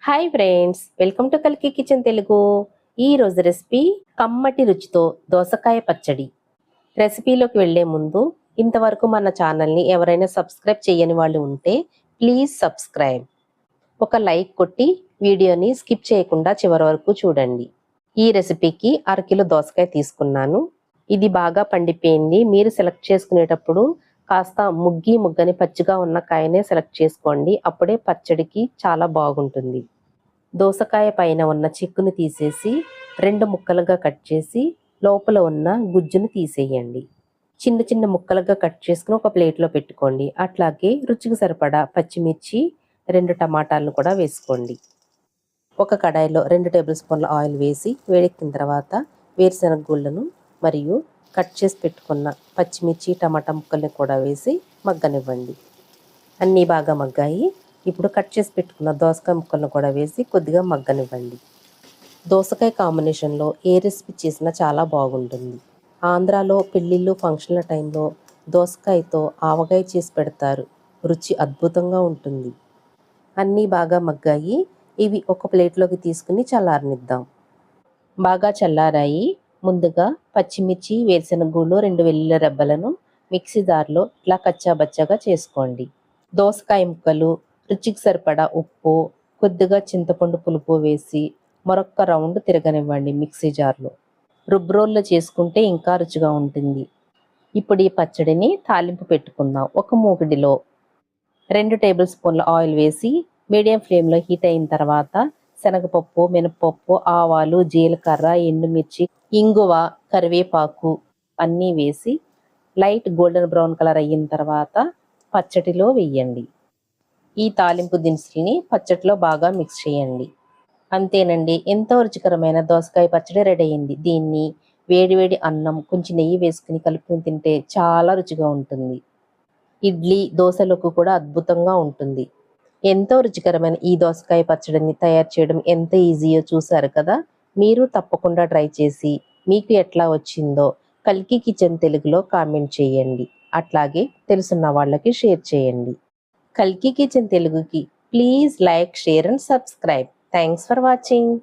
Hi friends, welcome to కల్కి kitchen Telugu. ఈ రోజు రెసిపీ కమ్మటి రుచితో దోసకాయ పచ్చడి. రెసిపీలోకి వెళ్లే ముందు ఇంతవరకు మన ఛానల్ని ఎవరైనా సబ్స్క్రైబ్ చేయని వాళ్ళు ఉంటే ప్లీజ్ సబ్స్క్రైబ్. ఒక లైక్ కొట్టి వీడియోని స్కిప్ చేయకుండా చివరి వరకు చూడండి. ఈ రెసిపీకి అరకిలో దోసకాయ తీసుకున్నాను. ఇది బాగా పండిపోయింది. మీరు సెలెక్ట్ చేసుకునేటప్పుడు కాస్త ముగ్గని పచ్చిగా ఉన్న కాయనే సెలెక్ట్ చేసుకోండి. అప్పుడే పచ్చడికి చాలా బాగుంటుంది. దోసకాయ పైన ఉన్న చిక్కును తీసేసి 2 ముక్కలుగా కట్ చేసి లోపల ఉన్న గుజ్జును తీసేయండి. చిన్న చిన్న ముక్కలుగా కట్ చేసుకుని ఒక ప్లేట్లో పెట్టుకోండి. అట్లాగే రుచికి సరిపడా పచ్చిమిర్చి, 2 టమాటాలను కూడా వేసుకోండి. ఒక కడాయిలో 2 టేబుల్ స్పూన్ల ఆయిల్ వేసి వేడెక్కిన తర్వాత వేరుశనగ గుళ్ళను మరియు కట్ చేసి పెట్టుకున్న పచ్చిమిర్చి, టమాటా ముక్కల్ని కూడా వేసి మగ్గనివ్వండి. అన్నీ బాగా మగ్గాయి. ఇప్పుడు కట్ చేసి పెట్టుకున్న దోసకాయ ముక్కలను కూడా వేసి కొద్దిగా మగ్గనివ్వండి. దోసకాయ కాంబినేషన్లో ఏ రెసిపీ చేసినా చాలా బాగుంటుంది. ఆంధ్రాలో పెళ్ళిళ్ళు, ఫంక్షన్ల టైంలో దోసకాయతో ఆవకాయ చేసి పెడతారు. రుచి అద్భుతంగా ఉంటుంది. అన్నీ బాగా మగ్గాయి. ఇవి ఒక ప్లేట్లోకి తీసుకుని చల్లారనిద్దాం. బాగా చల్లారాయి. ముందుగా పచ్చిమిర్చి, వేరుశనగ గుళ్ళు, 2 వెల్లుల్లి రెబ్బలను మిక్సీ జార్లో ఇట్లా కచ్చాబచ్చాగా చేసుకోండి. దోసకాయ ముక్కలు, రుచికి సరిపడా ఉప్పు, కొద్దిగా చింతపండు పులుపు వేసి మరొక్క రౌండ్ తిరగనివ్వండి మిక్సీ జార్లో. రుబ్బురోల్లో చేసుకుంటే ఇంకా రుచిగా ఉంటుంది. ఇప్పుడు ఈ పచ్చడిని తాలింపు పెట్టుకుందాం. ఒక మూకుడిలో 2 టేబుల్ స్పూన్ల ఆయిల్ వేసి మీడియం ఫ్లేమ్లో హీట్ అయిన తర్వాత శనగపప్పు, మినపప్పు, ఆవాలు, జీలకర్ర, ఎండుమిర్చి, ఇంగువ, కరివేపాకు అన్నీ వేసి లైట్ గోల్డెన్ బ్రౌన్ కలర్ అయిన తర్వాత పచ్చడిలో వేయండి. ఈ తాలింపు దినుసుల్ని పచ్చడిలో బాగా మిక్స్ చేయండి. అంతేనండి, ఎంతో రుచికరమైన దోసకాయ పచ్చడి రెడీ అయింది. దీన్ని వేడివేడి అన్నం, కొంచెం నెయ్యి వేసుకుని కలుపుకుని తింటే చాలా రుచిగా ఉంటుంది. ఇడ్లీ, దోశలకు కూడా అద్భుతంగా ఉంటుంది. ఎంతో రుచికరమైన ఈ దోసకాయ పచ్చడిని తయారు చేయడం ఎంత ఈజీయో చూశారు కదా. మీరు తప్పకుండా ట్రై చేసి మీకు ఎట్లా వచ్చిందో కల్కి కిచెన్ తెలుగులో కామెంట్ చేయండి. అట్లాగే తెలుసున్న వాళ్ళకి షేర్ చేయండి. కల్కి కిచెన్ తెలుగుకి please like, share and subscribe. Thanks for watching.